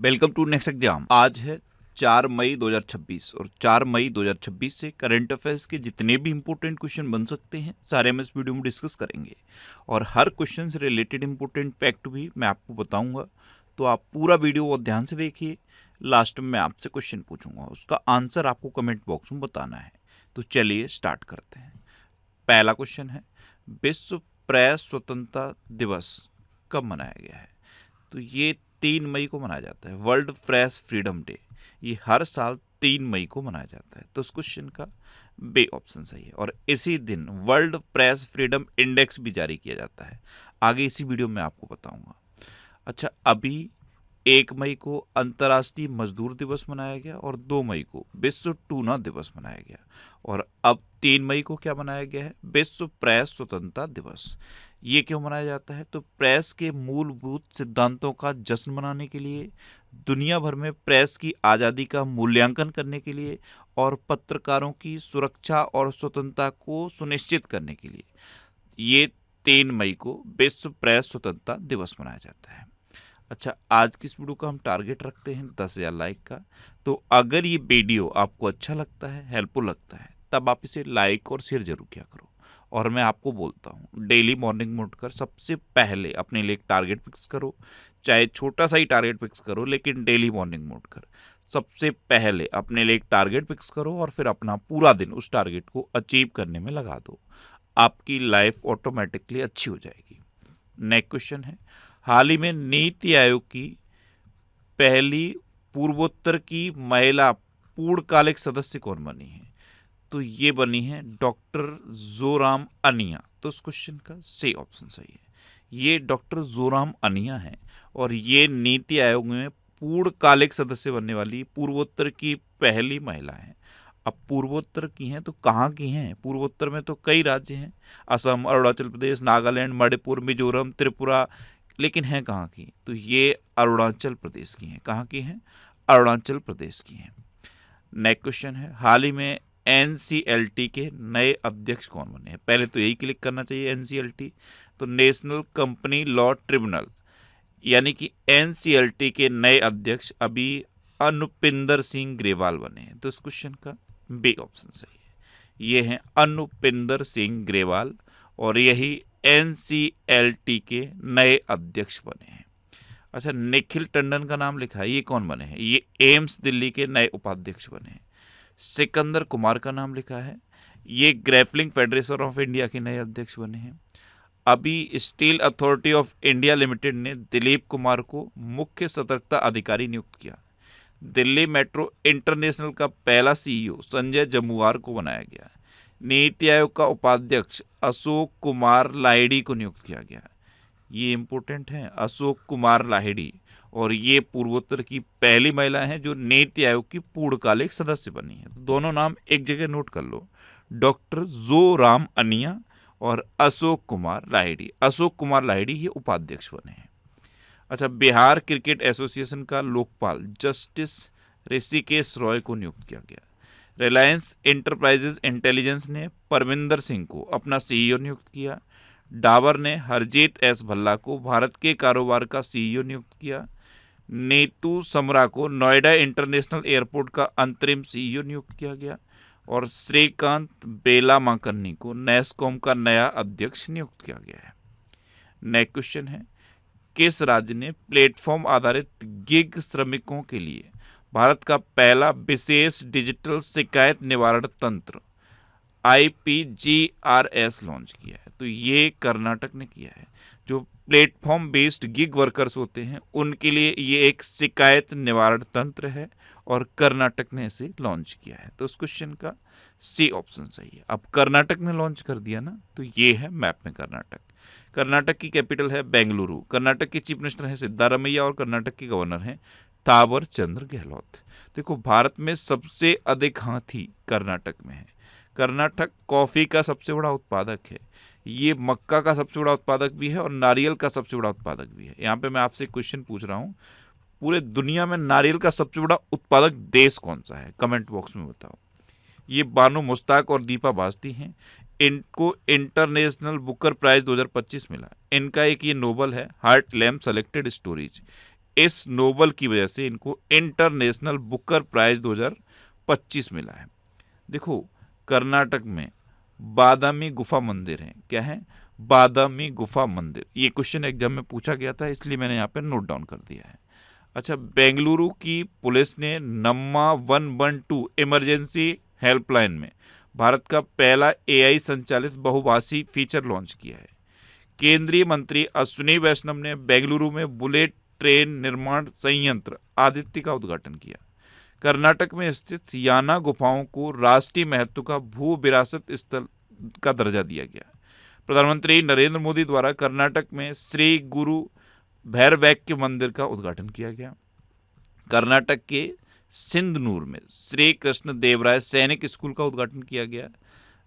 Welcome to next exam. आज है 4 मई 2026 और 4 मई 2026 से करंट अफेयर्स के जितने भी इंपॉर्टेंट क्वेश्चन बन सकते हैं सारे हम इस वीडियो में डिस्कस करेंगे और हर क्वेश्चन से रिलेटेड इंपॉर्टेंट फैक्ट भी मैं आपको बताऊंगा। तो आप पूरा वीडियो और ध्यान से देखिए। लास्ट में मैं आपसे क्वेश्चन पूछूंगा, उसका आंसर आपको कमेंट बॉक्स में बताना है। तो चलिए स्टार्ट करते हैं। पहला क्वेश्चन है, विश्व प्रेस स्वतंत्रता दिवस कब मनाया गया है? तो ये 3 मई को मनाया जाता है, वर्ल्ड प्रेस फ्रीडम डे। ये हर साल 3 मई को मनाया जाता है। तो इस क्वेश्चन का बे ऑप्शन सही है। और इसी दिन वर्ल्ड प्रेस फ्रीडम इंडेक्स भी जारी किया जाता है। आगे इसी वीडियो में आपको बताऊंगा। अच्छा, अभी 1 मई को अंतर्राष्ट्रीय मजदूर दिवस मनाया गया और 2 मई को विश्व टूना दिवस मनाया गया और अब 3 मई को क्या मनाया गया है? विश्व प्रेस स्वतंत्रता दिवस। ये क्यों मनाया जाता है? तो प्रेस के मूलभूत सिद्धांतों का जश्न मनाने के लिए, दुनिया भर में प्रेस की आज़ादी का मूल्यांकन करने के लिए और पत्रकारों की सुरक्षा और स्वतंत्रता को सुनिश्चित करने के लिए ये 3 मई को विश्व प्रेस स्वतंत्रता दिवस मनाया जाता है। अच्छा, आज की इस वीडियो का हम टारगेट रखते हैं 10,000 लाइक का। तो अगर ये वीडियो आपको अच्छा लगता है, हेल्पफुल लगता है, तब आप इसे लाइक और शेयर जरूर किया करो। और मैं आपको बोलता हूँ, डेली मॉर्निंग में उठकर सबसे पहले अपने लिए एक टारगेट फिक्स करो। चाहे छोटा सा ही टारगेट फिक्स करो, लेकिन डेली मॉर्निंग में उठकर सबसे पहले अपने लिए एक टारगेट फिक्स करो और फिर अपना पूरा दिन उस टारगेट को अचीव करने में लगा दो। आपकी लाइफ ऑटोमेटिकली अच्छी हो जाएगी। नेक्स्ट क्वेश्चन है, हाल ही में नीति आयोग की पहली पूर्वोत्तर की महिला पूर्णकालिक सदस्य कौन बनी है? तो ये बनी है डॉक्टर जोराम अनिया। तो इस क्वेश्चन का सही ऑप्शन सही है। ये डॉक्टर जोराम अनिया है और ये नीति आयोग में पूर्णकालिक सदस्य बनने वाली पूर्वोत्तर की पहली महिला है। अब पूर्वोत्तर की हैं तो कहाँ की हैं? पूर्वोत्तर में तो कई राज्य हैं, असम, अरुणाचल प्रदेश, नागालैंड, मणिपुर, मिजोरम, त्रिपुरा, लेकिन हैं कहाँ की? तो ये अरुणाचल प्रदेश की हैं। कहाँ की हैं? अरुणाचल प्रदेश की हैं। नेक्स्ट क्वेश्चन है, हाल ही में एनसीएलटी के नए अध्यक्ष कौन बने हैं? पहले तो यही क्लिक करना चाहिए एनसीएलटी, तो नेशनल कंपनी लॉ ट्रिब्यूनल, यानी कि एनसीएलटी के नए अध्यक्ष अभी अनुपिंदर सिंह ग्रेवाल बने हैं। तो इस क्वेश्चन का बी ऑप्शन सही है। ये हैं अनुपिंदर सिंह ग्रेवाल और यही एनसीएलटी के नए अध्यक्ष बने हैं। अच्छा, निखिल टंडन का नाम लिखा है, ये कौन बने हैं? ये एम्स दिल्ली के नए उपाध्यक्ष बने हैं। सिकंदर कुमार का नाम लिखा है, ये ग्रैपलिंग फेडरेशन ऑफ इंडिया के नए अध्यक्ष बने हैं। अभी steel authority of India limited ने दिलीप कुमार को मुख्य सतर्कता अधिकारी नियुक्त किया। दिल्ली मेट्रो इंटरनेशनल का पहला सीईओ संजय जमुआर को बनाया गया। नीति आयोग का उपाध्यक्ष अशोक कुमार लाहिड़ी को नियुक्त किया गया। ये इंपॉर्टेंट है, अशोक कुमार लाहिड़ी, और ये पूर्वोत्तर की पहली महिला हैं जो नीति आयोग की पूर्णकालिक सदस्य बनी है। दोनों नाम एक जगह नोट कर लो, डॉक्टर जोराम अनिया और अशोक कुमार लाहिड़ी। अशोक कुमार लाहिड़ी ये उपाध्यक्ष बने हैं। अच्छा, बिहार क्रिकेट एसोसिएशन का लोकपाल जस्टिस ऋषिकेश रॉय को नियुक्त किया गया। रिलायंस इंटरप्राइजेज इंटेलिजेंस ने परमिंदर सिंह को अपना सीईओ नियुक्त किया। डाबर ने हरजीत एस भल्ला को भारत के कारोबार का सीईओ नियुक्त किया। नीतू समरा को नोएडा इंटरनेशनल एयरपोर्ट का अंतरिम सीईओ नियुक्त किया गया और श्रीकांत बेलामाकन्नी को नेस्कॉम का नया अध्यक्ष नियुक्त किया गया है। नेक्स्ट क्वेश्चन है, किस राज्य ने प्लेटफॉर्म आधारित गिग श्रमिकों के लिए भारत का पहला विशेष डिजिटल शिकायत निवारण तंत्र IPGRS लॉन्च किया है? तो ये कर्नाटक ने किया है। जो प्लेटफॉर्म बेस्ड गिग वर्कर्स होते हैं उनके लिए ये एक शिकायत निवारण तंत्र है और कर्नाटक ने इसे लॉन्च किया है। तो इस क्वेश्चन का सी ऑप्शन सही है। अब कर्नाटक ने लॉन्च कर दिया ना, तो ये है मैप में कर्नाटक। कर्नाटक की कैपिटल है बेंगलुरु। कर्नाटक के चीफ मिनिस्टर हैं सिद्धारमैया और कर्नाटक के गवर्नर हैं थावर चंद्र गहलोत। देखो, भारत में सबसे अधिक हाथी कर्नाटक में है। कर्नाटक कॉफ़ी का सबसे बड़ा उत्पादक है, ये मक्का का सबसे बड़ा उत्पादक भी है और नारियल का सबसे बड़ा उत्पादक भी है। यहाँ पे मैं आपसे क्वेश्चन पूछ रहा हूँ, पूरे दुनिया में नारियल का सबसे बड़ा उत्पादक देश कौन सा है? कमेंट बॉक्स में बताओ। ये बानो मुश्ताक और दीपा बास्ती हैं। इनको इंटरनेशनल बुकर प्राइज 2025 मिला। इनका एक ये नोबल है, हार्ट लैम्प सेलेक्टेड स्टोरीज। इस नोवेल की वजह से इनको इंटरनेशनल बुकर प्राइज 2025 मिला है। देखो, कर्नाटक में बादामी गुफा मंदिर है। क्या है? बादामी गुफा मंदिर। ये क्वेश्चन एग्जाम में पूछा गया था, इसलिए मैंने यहाँ पे नोट डाउन कर दिया है। अच्छा, बेंगलुरु की पुलिस ने नम्मा 112 इमरजेंसी हेल्पलाइन में भारत का पहला AI संचालित बहुभाषी फीचर लॉन्च किया है। केंद्रीय मंत्री अश्विनी वैष्णव ने बेंगलुरु में बुलेट ट्रेन निर्माण संयंत्र आदित्य का उद्घाटन किया। कर्नाटक में स्थित याना गुफाओं को राष्ट्रीय महत्व का भू विरासत स्थल का दर्जा दिया गया। प्रधानमंत्री नरेंद्र मोदी द्वारा कर्नाटक में श्री गुरु भैरवैक्य मंदिर का उद्घाटन किया गया। कर्नाटक के सिंधनूर में श्री कृष्ण देवराय सैनिक स्कूल का उद्घाटन किया गया।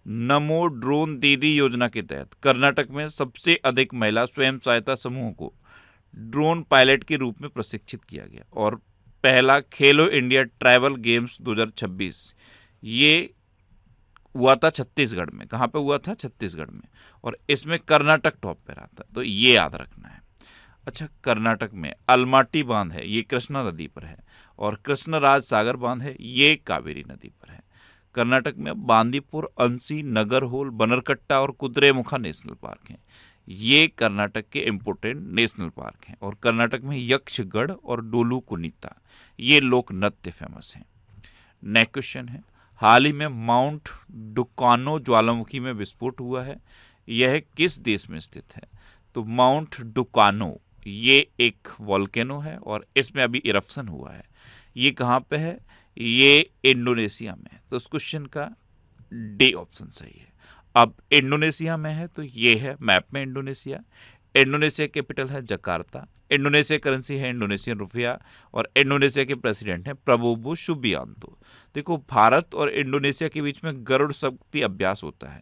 नमो ड्रोन दीदी योजना के तहत कर्नाटक में सबसे अधिक महिला स्वयं सहायता समूहों को ड्रोन पायलट के रूप में प्रशिक्षित किया गया। और पहला खेलो इंडिया ट्राइबल गेम्स 2026 ये हुआ था छत्तीसगढ़ में। कहाँ पे हुआ था? छत्तीसगढ़ में। और इसमें कर्नाटक टॉप पे रहा था, तो ये याद रखना है। अच्छा, कर्नाटक में अलमाटी बांध है, ये कृष्णा नदी पर है। और कृष्णराज सागर बांध है, ये कावेरी नदी पर है। कर्नाटक में बांदीपुर, अंसी, नगरहोल, बनरकट्टा और कुद्रेमुखा नेशनल पार्क हैं। ये कर्नाटक के इम्पोर्टेंट नेशनल पार्क हैं। और कर्नाटक में यक्षगढ़ और डोलू कुनीता ये लोक नृत्य फेमस हैं। नेक्स्ट क्वेश्चन है, हाल ही में माउंट डुकानो ज्वालामुखी में विस्फोट हुआ है, यह किस देश में स्थित है? तो माउंट डुकानो ये एक वॉल्केनो है और इसमें अभी इरप्शन हुआ है। ये कहाँ पे है? ये इंडोनेशिया में है। तो इस क्वेश्चन का डी ऑप्शन सही है। अब इंडोनेशिया में है तो ये है मैप में इंडोनेशिया। इंडोनेशिया कैपिटल है जकार्ता। इंडोनेशिया करेंसी है इंडोनेशियन रुपया। और इंडोनेशिया के प्रेसिडेंट हैं प्रबोवो सुबियांतो। देखो, भारत और इंडोनेशिया के बीच में गरुड़ शक्ति अभ्यास होता है।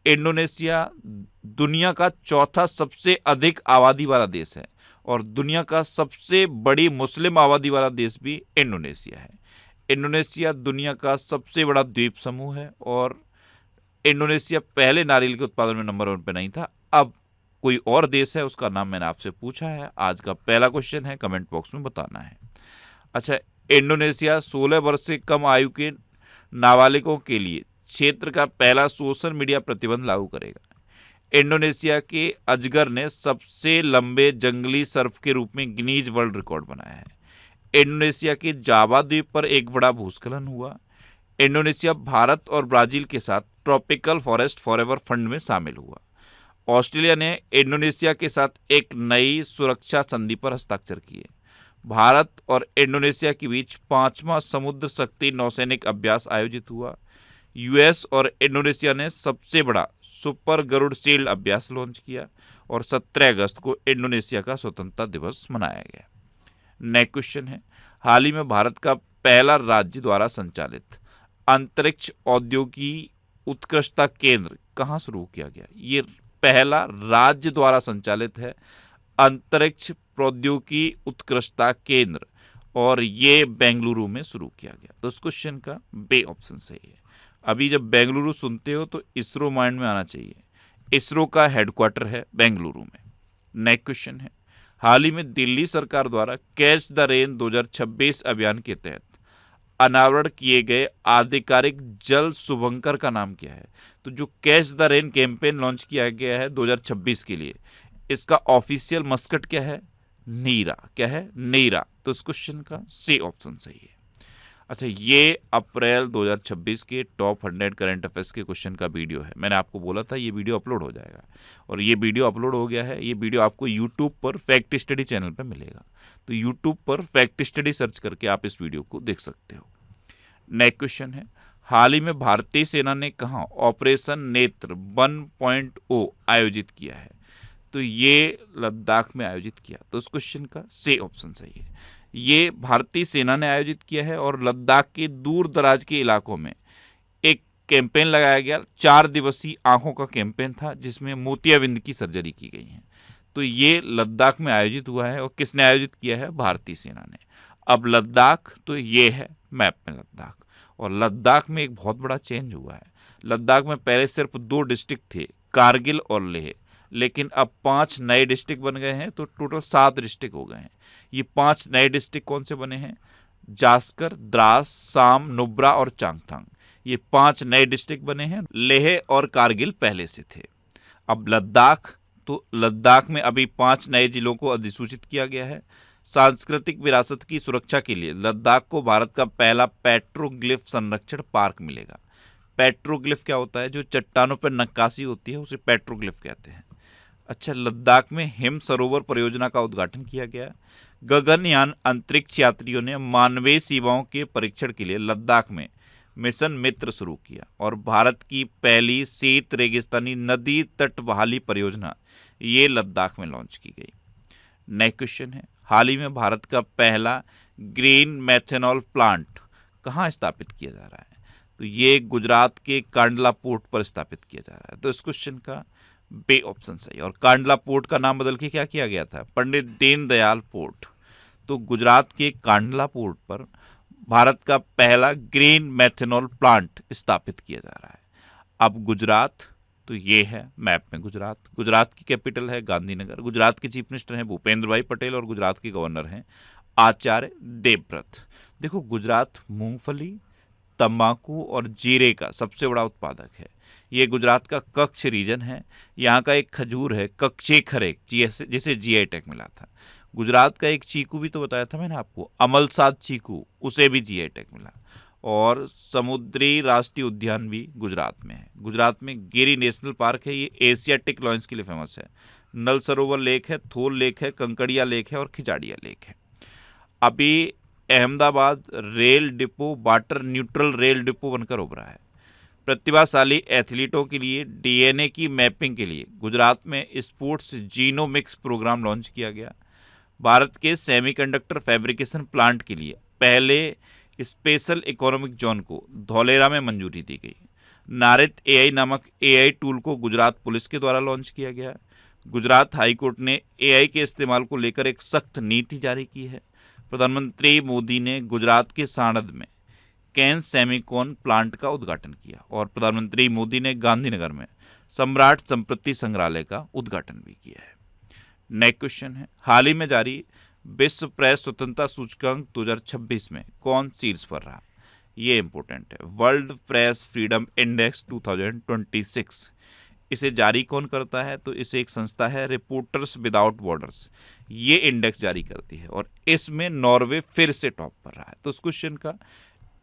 इंडोनेशिया दुनिया का चौथा सबसे अधिक आबादी वाला देश है और दुनिया का सबसे बड़ी मुस्लिम आबादी वाला देश भी इंडोनेशिया है। इंडोनेशिया दुनिया का सबसे बड़ा द्वीप समूह है और इंडोनेशिया पहले नारियल के उत्पादन में नंबर 1 पे नहीं था। अब कोई और देश है, उसका नाम मैंने आपसे पूछा है। आज का पहला क्वेश्चन है, कमेंट बॉक्स में बताना है। अच्छा, इंडोनेशिया 16 वर्ष से कम आयु के नाबालिगों के लिए क्षेत्र का पहला सोशल मीडिया प्रतिबंध लागू करेगा। इंडोनेशिया के अजगर ने सबसे लंबे जंगली सर्प के रूप में गिनीज वर्ल्ड रिकॉर्ड बनाया है। इंडोनेशिया के जावा द्वीप पर एक बड़ा भूस्खलन हुआ। इंडोनेशिया भारत और ब्राजील के साथ ट्रॉपिकल फॉरेस्ट फॉरएवर फंड में शामिल हुआ। ऑस्ट्रेलिया ने इंडोनेशिया के साथ एक नई सुरक्षा संधि पर हस्ताक्षर किए। भारत और इंडोनेशिया के बीच 5वां समुद्र शक्ति नौसैनिक अभ्यास आयोजित हुआ। यूएस और इंडोनेशिया ने सबसे बड़ा सुपर गरुड़ शील्ड अभ्यास लॉन्च किया और 17 अगस्त को इंडोनेशिया का स्वतंत्रता दिवस मनाया गया। नेक्स्ट क्वेश्चन है, हाल ही में भारत का पहला राज्य द्वारा संचालित अंतरिक्ष औद्योगिकी उत्कृष्टता केंद्र कहाँ शुरू किया गया? ये पहला राज्य द्वारा संचालित है अंतरिक्ष प्रौद्योगिकी उत्कृष्टता केंद्र और ये बेंगलुरु में शुरू किया गया। तो इस क्वेश्चन का बी ऑप्शन सही है। अभी जब बेंगलुरु सुनते हो तो इसरो माइंड में आना चाहिए। इसरो का हेडक्वार्टर है बेंगलुरु में। नेक्स्ट क्वेश्चन है, हाल ही में दिल्ली सरकार द्वारा कैच द रेन 2026 अभियान के तहत अनावरण किए गए आधिकारिक जल शुभंकर का नाम क्या है? तो जो catch the rain campaign launch किया गया है 2026 के लिए, इसका ऑफिशियल मस्कट क्या है? नीरा। क्या है? नीरा। तो इस क्वेश्चन का सी ऑप्शन सही है। अच्छा, ये अप्रैल 2026 के टॉप 100 करंट अफेयर्स के क्वेश्चन का वीडियो है। मैंने आपको बोला था ये वीडियो अपलोड हो जाएगा और ये वीडियो अपलोड हो गया है। ये वीडियो आपको यूट्यूब पर फैक्ट स्टडी चैनल पर मिलेगा। तो यूट्यूब पर फैक्ट स्टडी सर्च करके आप इस वीडियो को देख सकते हो। नेक्स्ट क्वेश्चन है, हाल ही में भारतीय सेना ने कहाँ ऑपरेशन नेत्र 1.0 आयोजित किया है? तो ये लद्दाख में आयोजित किया। तो इस क्वेश्चन का सी ऑप्शन सही है। ये भारतीय सेना ने आयोजित किया है और लद्दाख के दूर दराज के इलाकों में एक कैंपेन लगाया गया। 4 दिवसीय आंखों का कैंपेन था जिसमें मोतियाबिंद की सर्जरी की गई है। तो ये लद्दाख में आयोजित हुआ है और किसने आयोजित किया है? भारतीय सेना ने। अब लद्दाख तो ये है मैप में लद्दाख, और लद्दाख में एक बहुत बड़ा चेंज हुआ है। लद्दाख में पहले सिर्फ 2 डिस्ट्रिक्ट थे, कारगिल और लेह। लेकिन अब 5 नए डिस्ट्रिक्ट बन गए हैं, तो टोटल 7 डिस्ट्रिक्ट हो गए हैं। ये 5 नए डिस्ट्रिक्ट कौन से बने हैं? जास्कर, द्रास, साम, नुब्रा और चांगथांग। ये 5 नए डिस्ट्रिक्ट बने हैं। लेह और कारगिल पहले से थे। अब लद्दाख, तो लद्दाख में अभी 5 नए जिलों को अधिसूचित किया गया है। सांस्कृतिक विरासत की सुरक्षा के लिए लद्दाख को भारत का पहला पेट्रोग्लिफ संरक्षण पार्क मिलेगा। पेट्रोग्लिफ क्या होता है? जो चट्टानों पर नक्काशी होती है उसे पेट्रोग्लिफ कहते हैं। अच्छा, लद्दाख में हिम सरोवर परियोजना का उद्घाटन किया गया। गगनयान अंतरिक्ष यात्रियों ने मानवीय सेवाओं के परीक्षण के लिए लद्दाख में मिशन मित्र शुरू किया। और भारत की पहली शीत रेगिस्तानी नदी तट बहाली परियोजना ये लद्दाख में लॉन्च की गई। नेक्स्ट क्वेश्चन है, हाल ही में भारत का पहला ग्रीन मेथनॉल प्लांट कहाँ स्थापित किया जा रहा है? तो ये गुजरात के कांडला पोर्ट पर स्थापित किया जा रहा है। तो इस क्वेश्चन का बे ऑप्शन सही। और कांडला पोर्ट का नाम बदल के क्या किया गया था? पंडित दीनदयाल पोर्ट। तो गुजरात के कांडला पोर्ट पर भारत का पहला ग्रीन मेथनॉल प्लांट स्थापित किया जा रहा है। अब गुजरात, तो ये है मैप में गुजरात। गुजरात की कैपिटल है गांधीनगर। गुजरात के चीफ मिनिस्टर हैं भूपेंद्र भाई पटेल और गुजरात के गवर्नर हैं आचार्य देवव्रत। देखो, गुजरात मूंगफली, तंबाकू और जीरे का सबसे बड़ा उत्पादक है। ये गुजरात का कच्छ रीजन है। यहाँ का एक खजूर है कच्चे खरेक, जिसे जीआई टैग मिला था। गुजरात का एक चीकू भी तो बताया था मैंने आपको, अमलसाद चीकू, उसे भी जीआई टैग मिला। और समुद्री राष्ट्रीय उद्यान भी गुजरात में है। गुजरात में गिरी नेशनल पार्क है, ये एशियाटिक लॉयंस के लिए फेमस है। नल सरोवर लेक है, थोल लेक है, कंकड़िया लेक है और खिजाड़िया लेक है। अभी Ahmedabad rail depot water neutral rail depot बनकर उभरा है। प्रतिभाशाली एथलीटों के लिए डीएनए की मैपिंग के लिए गुजरात में स्पोर्ट्स जीनोमिक्स प्रोग्राम लॉन्च किया गया। भारत के सेमीकंडक्टर फैब्रिकेशन प्लांट के लिए पहले स्पेशल इकोनॉमिक जोन को धौलेरा में मंजूरी दी गई। नारित एआई नामक एआई टूल को गुजरात पुलिस के द्वारा लॉन्च किया गया। गुजरात हाईकोर्ट ने एआई के इस्तेमाल को लेकर एक सख्त नीति जारी की है। प्रधानमंत्री मोदी ने गुजरात के साणंद में कैन सेमीकॉन प्लांट का उद्घाटन किया। और प्रधानमंत्री मोदी ने गांधीनगर में सम्राट संपत्ति संग्रहालय का उद्घाटन भी किया है। नेक्स्ट क्वेश्चन है, हाल ही में जारी विश्व प्रेस स्वतंत्रता सूचकांक 2026 में कौन शीर्ष पर रहा? ये इंपॉर्टेंट है। World press freedom index 2026। इसे जारी कौन करता है? तो इसे एक संस्था है रिपोर्टर्स विदाउट बॉर्डर्स, ये इंडेक्स जारी करती है। और इसमें नॉर्वे फिर से टॉप पर रहा है। तो इस क्वेश्चन का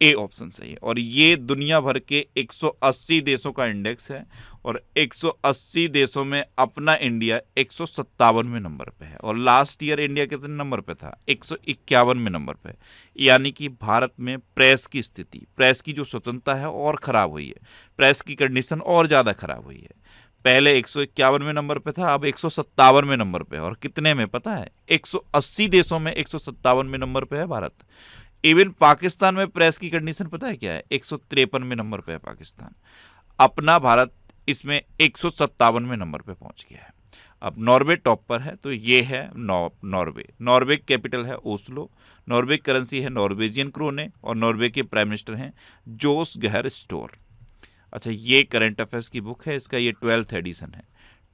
ए ऑप्शन सही है। और ये दुनिया भर के 180 देशों का इंडेक्स है। और 180 देशों में अपना इंडिया 157वें नंबर पे है। और लास्ट ईयर इंडिया कितने नंबर पे था? 151वें नंबर पे। यानी कि भारत में प्रेस की स्थिति, प्रेस की जो स्वतंत्रता है और ख़राब हुई है, प्रेस की कंडीशन और ज़्यादा ख़राब हुई है। पहले 151वें नंबर पे था, अब 157वें नंबर पे है। और कितने में पता है? 180 देशों में 157वें नंबर पे है भारत। इवन पाकिस्तान में प्रेस की कंडीशन पता है क्या है? 153वें नंबर पे है पाकिस्तान। अपना भारत इसमें 157वें नंबर पे पहुंच गया है। अब नॉर्वे टॉप पर है, तो ये है नॉर्वे। नॉर्वे कैपिटल है ओस्लो। नॉर्वे करेंसी है नॉर्वेजियन क्रोने। और नॉर्वे के प्राइम मिनिस्टर हैं जोस गहर स्टोर। अच्छा, ये करंट अफेयर्स की बुक है, इसका ये 12th एडिशन है।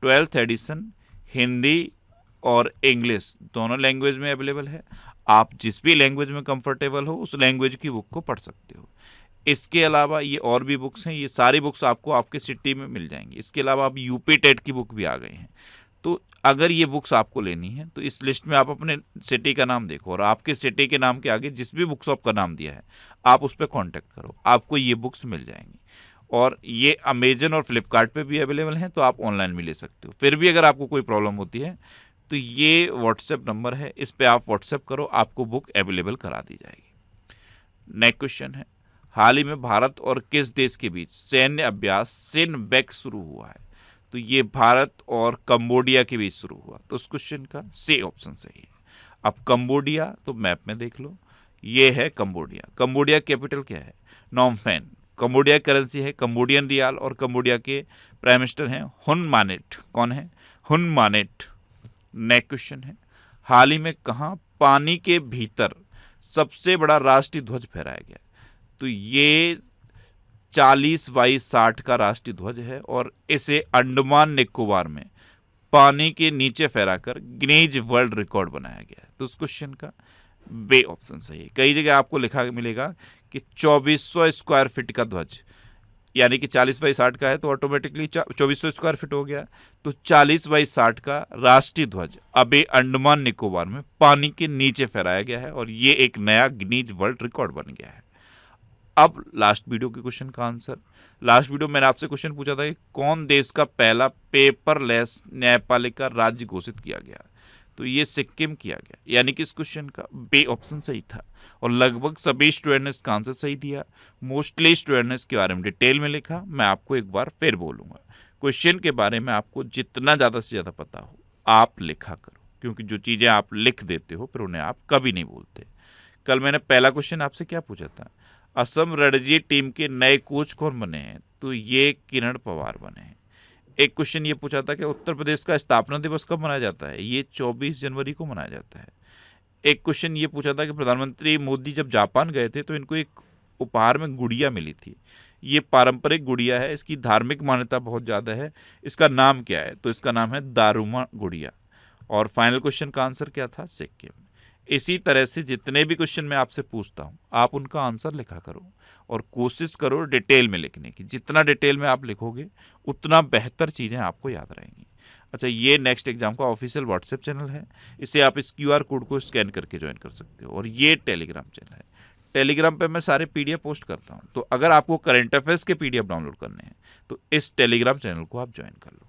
12th एडिशन हिंदी और इंग्लिश दोनों लैंग्वेज में अवेलेबल है। आप जिस भी लैंग्वेज में कंफर्टेबल हो उस लैंग्वेज की बुक को पढ़ सकते हो। इसके अलावा ये और भी बुक्स हैं, ये सारी बुक्स आपको आपके सिटी में मिल जाएंगी। इसके अलावा अब यूपी टेट की बुक भी आ गई हैं। तो अगर ये बुक्स आपको लेनी है तो इस लिस्ट में आप अपने सिटी का नाम देखो और आपके सिटी के नाम के आगे जिस भी बुक शॉप का नाम दिया है आप उस पर कॉन्टैक्ट करो, आपको ये बुक्स मिल जाएंगी। और ये अमेजन और फ्लिपकार्ट पे भी अवेलेबल हैं, तो आप ऑनलाइन भी ले सकते हो। फिर भी अगर आपको कोई प्रॉब्लम होती है तो ये व्हाट्सएप नंबर है, इस पे आप व्हाट्सएप करो, आपको बुक अवेलेबल करा दी जाएगी। नेक्स्ट क्वेश्चन है, हाल ही में भारत और किस देश के बीच सैन्य अभ्यास सिनबेक शुरू हुआ है? तो ये भारत और कंबोडिया के बीच शुरू हुआ। तो उस क्वेश्चन का सी ऑप्शन सही है। अब कंबोडिया, तो मैप में देख लो, ये है कंबोडिया। कंबोडिया कैपिटल क्या है? Phnom Penh. कंबोडिया करेंसी है कंबोडियन रियाल और कंबोडिया के प्राइम मिनिस्टर हैं हुन मानेट। कौन है? हुन मानेट। नेक्स्ट क्वेश्चन है, हाल ही में कहाँ पानी के भीतर सबसे बड़ा राष्ट्रीय ध्वज फहराया गया? तो ये 40x60 का राष्ट्रीय ध्वज है और इसे अंडमान निकोबार में पानी के नीचे फहराकर गिनीज वर्ल्ड रिकॉर्ड बनाया गया है? तो उस क्वेश्चन का बे ऑप्शन सही है। कई जगह आपको लिखा मिलेगा कि 2400 स्क्वायर फीट का ध्वज, यानी कि 40/60 का है तो ऑटोमेटिकली 2400 स्क्वायर फीट हो गया। तो 40/60 का राष्ट्रीय ध्वज अबे अंडमान निकोबार में पानी के नीचे फहराया गया है और ये एक नया गिनीज वर्ल्ड रिकॉर्ड बन गया है। अब लास्ट वीडियो के क्वेश्चन का आंसर। लास्ट वीडियो मैंने आपसे क्वेश्चन पूछा था कि कौन देश का पहला पेपरलेस न्यायपालिका राज्य घोषित किया गया? तो ये सिक्किम किया गया, यानी कि इस क्वेश्चन का बे ऑप्शन सही था और लगभग सभी स्टूडेंट ने इसका आंसर सही दिया। मोस्टली स्टूडेंट ने इसके बारे में डिटेल में लिखा। मैं आपको एक बार फिर बोलूँगा, क्वेश्चन के बारे में आपको जितना ज़्यादा से ज़्यादा पता हो आप लिखा करो, क्योंकि जो चीज़ें आप लिख देते हो फिर उन्हें आप कभी नहीं भूलते। कल मैंने पहला क्वेश्चन आपसे क्या पूछा था? असम रणजी टीम के नए कोच कौन बने हैं? तो ये किरण पवार बने हैं। एक क्वेश्चन ये पूछा था कि उत्तर प्रदेश का स्थापना दिवस कब मनाया जाता है? ये 24 जनवरी को मनाया जाता है। एक क्वेश्चन ये पूछा था कि प्रधानमंत्री मोदी जब जापान गए थे तो इनको एक उपहार में गुड़िया मिली थी। ये पारंपरिक गुड़िया है, इसकी धार्मिक मान्यता बहुत ज़्यादा है। इसका नाम क्या है? तो इसका नाम है दारुमा गुड़िया। और फाइनल क्वेश्चन का आंसर क्या था? सिक्किम। इसी तरह से जितने भी क्वेश्चन मैं आपसे पूछता हूँ आप उनका आंसर लिखा करो और कोशिश करो डिटेल में लिखने की। जितना डिटेल में आप लिखोगे उतना बेहतर चीज़ें आपको याद रहेंगी। अच्छा, ये नेक्स्ट एग्जाम का ऑफिशियल व्हाट्सएप चैनल है, इसे आप इस QR कोड को स्कैन करके ज्वाइन कर सकते हो। और ये टेलीग्राम चैनल है, टेलीग्राम पे मैं सारे PDF पोस्ट करता हूँ। तो अगर आपको करंट अफेयर्स के PDF डाउनलोड करने हैं तो इस टेलीग्राम चैनल को आप ज्वाइन कर लो।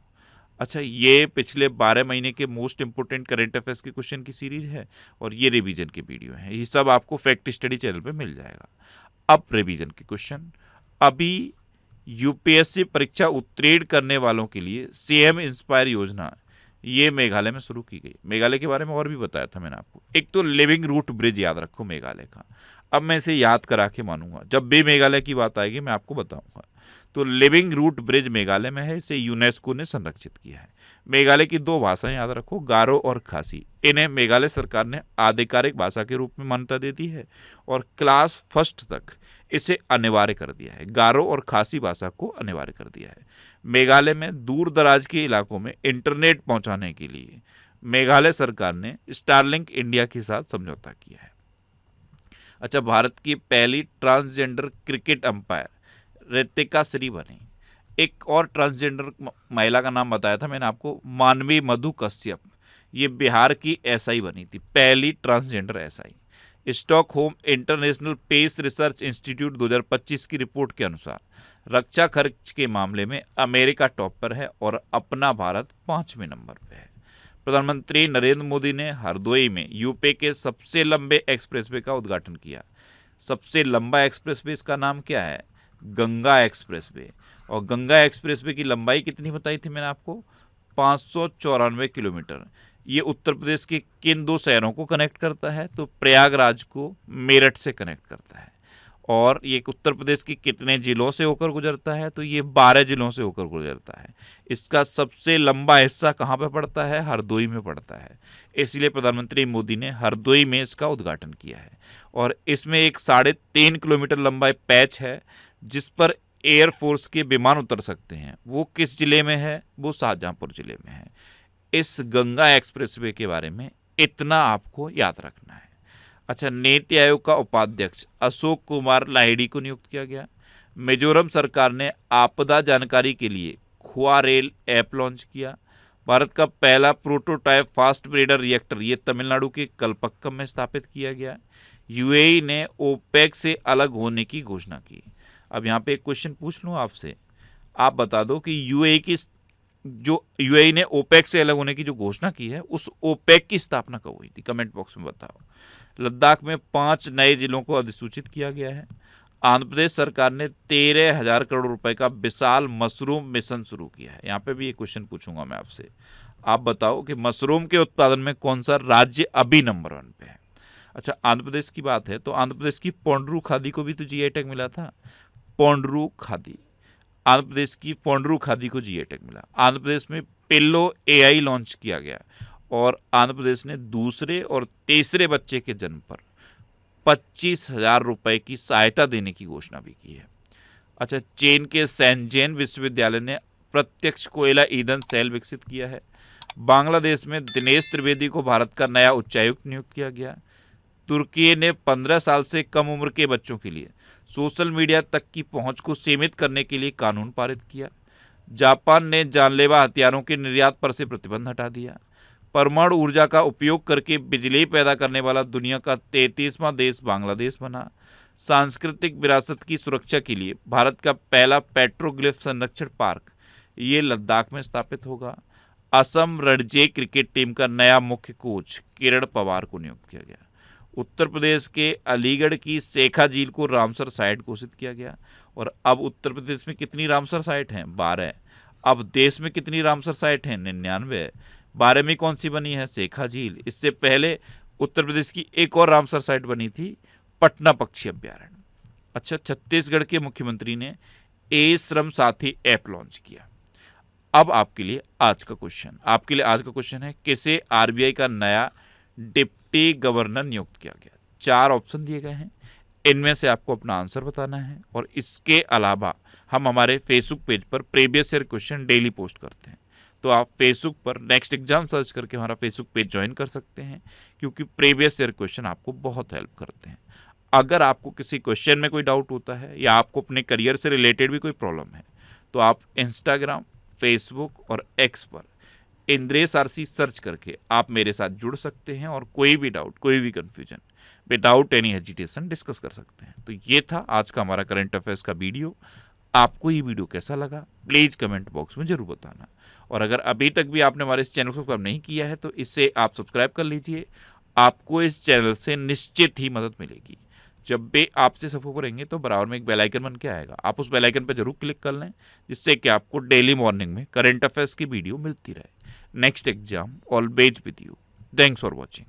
अच्छा, ये पिछले 12 महीने के मोस्ट इंपोर्टेंट करंट अफेयर्स के क्वेश्चन की सीरीज है और ये रिवीजन के वीडियो हैं। ये सब आपको फैक्ट स्टडी चैनल पे मिल जाएगा। अब रिवीजन के क्वेश्चन। अभी UPSC परीक्षा उत्तीर्ण करने वालों के लिए CM इंस्पायर योजना ये मेघालय में शुरू की गई। मेघालय के बारे में और भी बताया था मैंने आपको। एक तो लिविंग रूट ब्रिज याद रखो मेघालय का। अब मैं इसे याद करा के मानूंगा, जब भी मेघालय की बात आएगी मैं आपको बताऊंगा। तो लिविंग रूट ब्रिज मेघालय में है, इसे यूनेस्को ने संरक्षित किया है। मेघालय की 2 भाषाएं याद रखो, गारो और खासी। इन्हें मेघालय सरकार ने आधिकारिक भाषा के रूप में मान्यता दे दी है और क्लास 1 तक इसे अनिवार्य कर दिया है। गारो और खासी भाषा को अनिवार्य कर दिया है। मेघालय में दूर दराज के इलाकों में इंटरनेट पहुंचाने के लिए मेघालय सरकार ने स्टारलिंक इंडिया के साथ समझौता किया है। अच्छा, भारत की पहली transgender cricket umpire Ritika Shri बनी। एक और ट्रांसजेंडर महिला का नाम बताया था मैंने आपको, मानवी मधु कश्यप। ये बिहार की SI बनी थी, पहली transgender SI। Stockholm International Peace Research Institute 2025 की रिपोर्ट के अनुसार रक्षा खर्च के मामले में अमेरिका टॉप पर है और अपना भारत 5वें नंबर पर है। प्रधानमंत्री नरेंद्र मोदी ने हरदोई में यूपी के सबसे लंबे एक्सप्रेसवे का उद्घाटन किया। सबसे लंबा एक्सप्रेसवे इसका नाम क्या है? गंगा एक्सप्रेसवे। और गंगा एक्सप्रेसवे की लंबाई कितनी बताई थी मैंने आपको? 594 किलोमीटर। ये उत्तर प्रदेश के किन 2 शहरों को कनेक्ट करता है? तो प्रयागराज को मेरठ से कनेक्ट करता है। और ये उत्तर प्रदेश के कितने जिलों से होकर गुजरता है? तो ये 12 जिलों से होकर गुजरता है। इसका सबसे लंबा हिस्सा कहाँ पे पड़ता है? हरदोई में पड़ता है। इसलिए प्रधानमंत्री मोदी ने हरदोई में इसका उद्घाटन किया है। और इसमें एक 3.5 किलोमीटर लंबा पैच है जिस पर एयरफोर्स के विमान उतर सकते हैं। वो किस जिले में है? वो शाहजहांपुर जिले में है। इस गंगा एक्सप्रेसवे के बारे में इतना आपको याद रखना है। अच्छा, नीति आयोग का उपाध्यक्ष अशोक कुमार लाहिड़ी को नियुक्त किया गया। मिजोरम सरकार ने आपदा जानकारी के लिए खुआ रेल ऐप लॉन्च किया। भारत का पहला प्रोटोटाइप फास्ट ब्रीडर रिएक्टर ये तमिलनाडु के कलपक्कम में स्थापित किया गया। UAE ने OPEC से अलग होने की घोषणा की। अब यहाँ पे एक क्वेश्चन पूछ लूँ आपसे, आप बता दो कि UAE ने OPEC से अलग होने की जो घोषणा की है उस OPEC की स्थापना कब हुई थी? कमेंट बॉक्स में बताओ। लद्दाख में 5 नए जिलों को अधिसूचित किया गया है। आंध्र प्रदेश सरकार ने 13,000 करोड़ रुपए का विशाल मशरूम मिशन शुरू किया है। यहाँ पे भी एक क्वेश्चन पूछूंगा मैं आपसे, आप बताओ कि मशरूम के उत्पादन में कौन सा राज्य अभी नंबर 1 पे है? अच्छा, आंध्र प्रदेश की बात है तो आंध्र प्रदेश की पोंड्रू खादी को भी तो GI टैग मिला था। पोंड्रू खादी, आंध्र प्रदेश की पोंड्रू खादी को GI टैग मिला। आंध्र प्रदेश में पिल्लो AI लॉन्च किया गया और आंध्र प्रदेश ने दूसरे और तीसरे बच्चे के जन्म पर 25,000 रुपए की सहायता देने की घोषणा भी की है। अच्छा, चीन के शैनज़ेन विश्वविद्यालय ने प्रत्यक्ष कोयला ईंधन सेल विकसित किया है। बांग्लादेश में दिनेश त्रिवेदी को भारत का नया उच्चायुक्त नियुक्त किया गया। तुर्की ने 15 साल से कम उम्र के बच्चों के लिए सोशल मीडिया तक की पहुंच को सीमित करने के लिए कानून पारित किया। जापान ने जानलेवा हथियारों के निर्यात पर से प्रतिबंध हटा दिया। परमाणु ऊर्जा का उपयोग करके बिजली पैदा करने वाला दुनिया का 33वां देश बांग्लादेश बना। सांस्कृतिक विरासत की सुरक्षा के लिए भारत का पहला पेट्रोग्लिफ संरक्षण पार्क ये लद्दाख में स्थापित होगा। असम रणजी क्रिकेट टीम का नया मुख्य कोच किरण पवार को नियुक्त किया गया। उत्तर प्रदेश के अलीगढ़ की शेखा झील को रामसर साइट घोषित किया गया। और अब उत्तर प्रदेश में कितनी रामसर साइट हैं? 12। अब देश में कितनी रामसर साइट हैं? 99। 12वीं कौन सी बनी है? शेखा झील। इससे पहले उत्तर प्रदेश की एक और रामसर साइट बनी थी, पटना पक्षी अभ्यारण्य। अच्छा, छत्तीसगढ़ के मुख्यमंत्री ने ए श्रम साथी ऐप लॉन्च किया। अब आपके लिए आज का क्वेश्चन है, किसे आरबीआई का नया डिप्टी गवर्नर नियुक्त किया गया? 4 ऑप्शन दिए गए हैं, इनमें से आपको अपना आंसर बताना है। और इसके अलावा हम हमारे फेसबुक पेज पर previous year question daily post करते हैं, तो आप फेसबुक पर नेक्स्ट एग्जाम सर्च करके हमारा फेसबुक पेज ज्वाइन कर सकते हैं, क्योंकि प्रीवियस ईयर क्वेश्चन आपको बहुत हेल्प करते हैं। अगर आपको किसी क्वेश्चन में कोई डाउट होता है या आपको अपने करियर से रिलेटेड भी कोई प्रॉब्लम है, तो आप इंस्टाग्राम, फेसबुक और एक्स पर इंद्रेश आरसी सर्च करके आप मेरे साथ जुड़ सकते हैं और कोई भी डाउट, कोई भी confusion without any hesitation discuss कर सकते हैं। तो ये था आज का हमारा करंट अफेयर्स का वीडियो। आपको ये वीडियो कैसा लगा प्लीज़ कमेंट बॉक्स में जरूर बताना। और अगर अभी तक भी आपने हमारे इस चैनल को सब्सक्राइब नहीं किया है तो इसे आप सब्सक्राइब कर लीजिए। आपको इस चैनल से निश्चित ही मदद मिलेगी। जब भी आपसे सपोर्ट करेंगे तो बराबर में एक बेल आइकन बन के आएगा, आप उस बेल आइकन पर जरूर क्लिक कर लें, जिससे कि आपको डेली मॉर्निंग में करंट अफेयर्स की वीडियो मिलती रहे। Next exam always with you. Thanks for watching.